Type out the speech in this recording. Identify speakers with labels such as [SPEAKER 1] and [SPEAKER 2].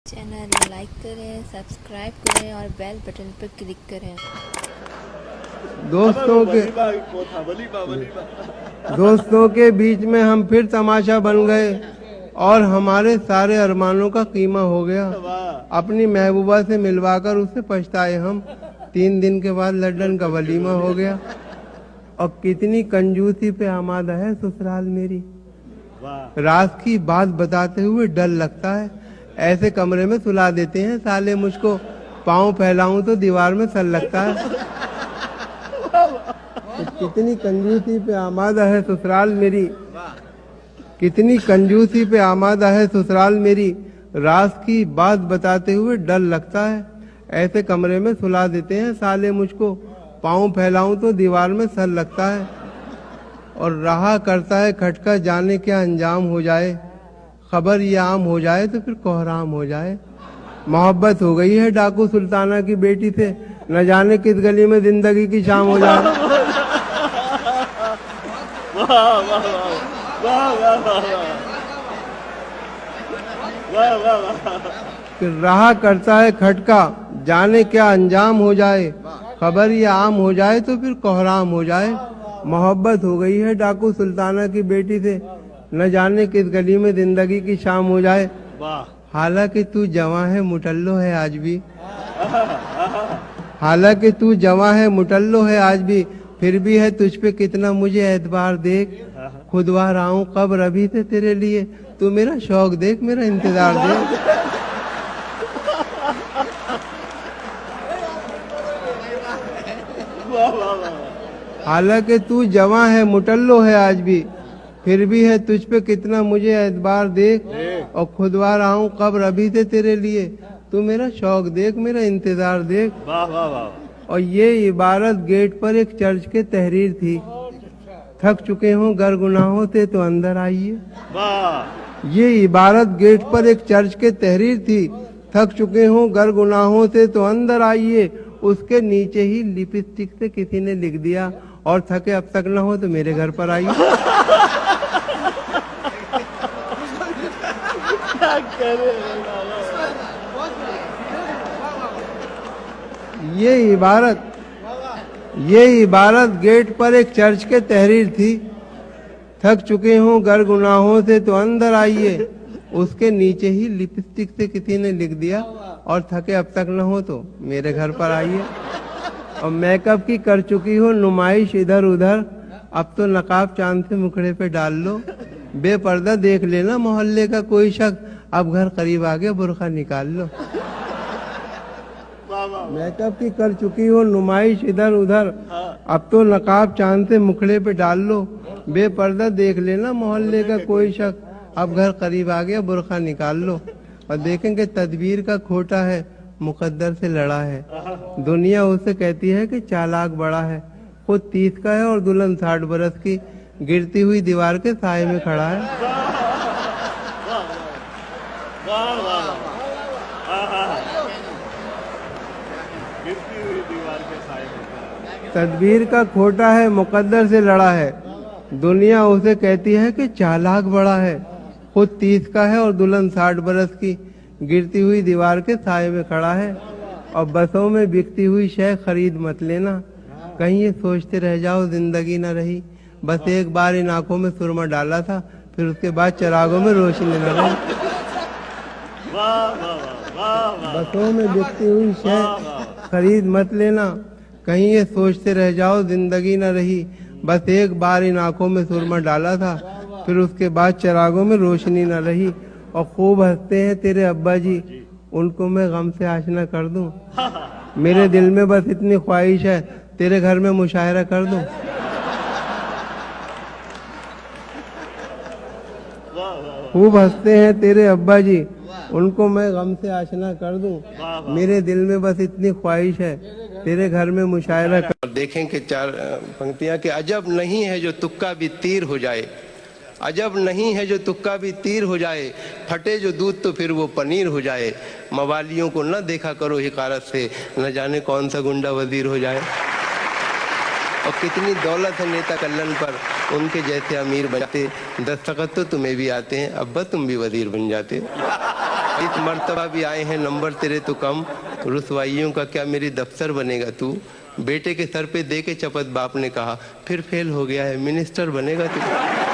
[SPEAKER 1] Channel like करें, subscribe करें और बेल बटन पर क्लिक करें।
[SPEAKER 2] दोस्तों के बीच में हम फिर तमाशा बन गए और हमारे सारे अरमानों का कीमा हो गया। अपनी महबूबा से मिलवाकर उससे पछताए हम। 3 दिन के बाद लंदन का वलीमा हो गया। और कितनी कंजूसी पे आमादा है ससुराल मेरी। राज की बात बताते हुए डर लगता है। ऐसे कमरे में सुला देते हैं साले मुझको। पाँव फैलाऊं तो दीवार में सर लगता है। तो कितनी कंजूसी पे आमादा है ससुराल मेरी। कितनी कंजूसी पे आमादा है ससुराल मेरी। राज की बात बताते हुए डर लगता है। ऐसे कमरे में सुला देते हैं साले मुझको। पाँव फैलाऊं तो दीवार में सर लगता है। और रहा करता है खटका, जाने क्या अंजाम हो जाए। खबर ये आम हो जाए तो फिर कोहराम हो जाए। मोहब्बत हो गई है डाकू सुल्ताना की बेटी से, न जाने किस गली में जिंदगी की शाम हो जाए। फिर रहा करता है खटका, जाने क्या अंजाम हो जाए। खबर ये आम हो जाए तो फिर कोहराम हो जाए। मोहब्बत हो गई है डाकू सुल्ताना की बेटी से, न जाने किस गली में जिंदगी की शाम हो जाए। हालांकि तू जवां है मुटल्लो है आज भी। हालांकि तू जवां है मुटल्लो है आज भी, फिर भी है तुझ पे कितना मुझे एतबार देख। खुदवा रहा हूँ कब्र अभी से तेरे लिए, तू मेरा शौक देख, मेरा इंतजार देख। हालांकि तू जवां है मुटल्लो है आज भी, फिर भी है तुझ पे कितना मुझे एतबार देख। और खुदवा रहा हूँ कब्र अभी से तेरे लिए, तू मेरा शौक देख, मेरा इंतजार देख।
[SPEAKER 3] वाह वाह वाह।
[SPEAKER 2] और ये इबारत गेट पर एक चर्च के तहरीर थी। थक चुके हों गर गुनाहों से तो अंदर आइए।
[SPEAKER 3] वाह।
[SPEAKER 2] ये इबारत गेट पर एक चर्च के तहरीर थी। थक चुके हों गर गुनाहों से तो अंदर आइए। उसके नीचे ही लिपस्टिक से किसी ने लिख दिया, और थके अब तक न हो तो मेरे घर पर आइए। ये इबारत गेट पर एक चर्च के तहरीर थी। थक चुके हों गर गुनाहों से तो अंदर आइए। उसके नीचे ही लिपस्टिक से किसी ने लिख दिया, और थके अब तक न हो तो मेरे घर पर आइए। और मेकअप की कर चुकी हो नुमाइश इधर उधर, अब तो नकाब चांद से मुखड़े पे डाल लो। बेपर्दा देख लेना मोहल्ले का कोई शख्स, अब घर करीब आ गया बुर्का निकाल लो। मेकअप की कर चुकी हो नुमाइश इधर उधर, अब तो नकाब चांद से मुखड़े पे डाल लो। बेपर्दा देख लेना मोहल्ले का कोई शख्स, अब घर करीब आ गया बुर्का निकाल लो। और देखेंगे तदबीर का खोटा है, मुकद्दर से लड़ा है। दुनिया उसे कहती है कि चालाक बड़ा है, खुद 30 का है और दुल्हन 60 बरस की, गिरती हुई दीवार के साए में खड़ा है। तदबीर का खोटा है, मुकद्दर से लड़ा है। दुनिया उसे कहती है कि चालाक बड़ा है, खुद 30 का है और दुल्हन 60 बरस की, गिरती हुई दीवार के साए में खड़ा है। और बसों में बिकती हुई शय खरीद मत लेना, कहीं ये सोचते रह जाओ जिंदगी न रही। बस एक बार इन आंखों में सुरमा डाला था, फिर उसके बाद चरागों में रोशनी न रही। बसों में बिकती हुई शय खरीद मत लेना, कहीं ये सोचते रह जाओ जिंदगी न रही। बस एक बार इन आंखों में सुरमा डाला था, फिर उसके बाद चरागों में रोशनी न रही। और खूब हंसते हैं तेरे अब्बा जी, उनको मैं गम से आशना कर दूं। मेरे दिल में बस इतनी ख्वाहिश है, तेरे घर में मुशायरा कर दूं। खूब हंसते हैं तेरे अब्बा जी, उनको मैं गम से आशना कर दूं। मेरे दिल में बस इतनी ख्वाहिश है, तेरे घर में मुशायरा कर। देखें कि 4 पंक्तियां कि अजब नहीं है जो तुक्का भी तीर हो जाए। अजब नहीं है जो तुक्का भी तीर हो जाए, फटे जो दूध तो फिर वो पनीर हो जाए। मवालियों को न देखा करो हिकारत से, न जाने कौन सा गुंडा वजीर हो जाए। और कितनी दौलत है नेता कल्लन पर, उनके जैसे अमीर बन जाते। दस्तखत तो तुम्हें भी आते हैं, अब्बा तुम भी वजीर बन जाते। इस मर्तबा भी आए हैं नंबर तेरे तो कम, रुसवाइयों का क्या मेरी दफ्तर बनेगा तू। बेटे के सर पे दे के चपत बाप ने कहा, फिर फेल हो गया है मिनिस्टर बनेगा तू।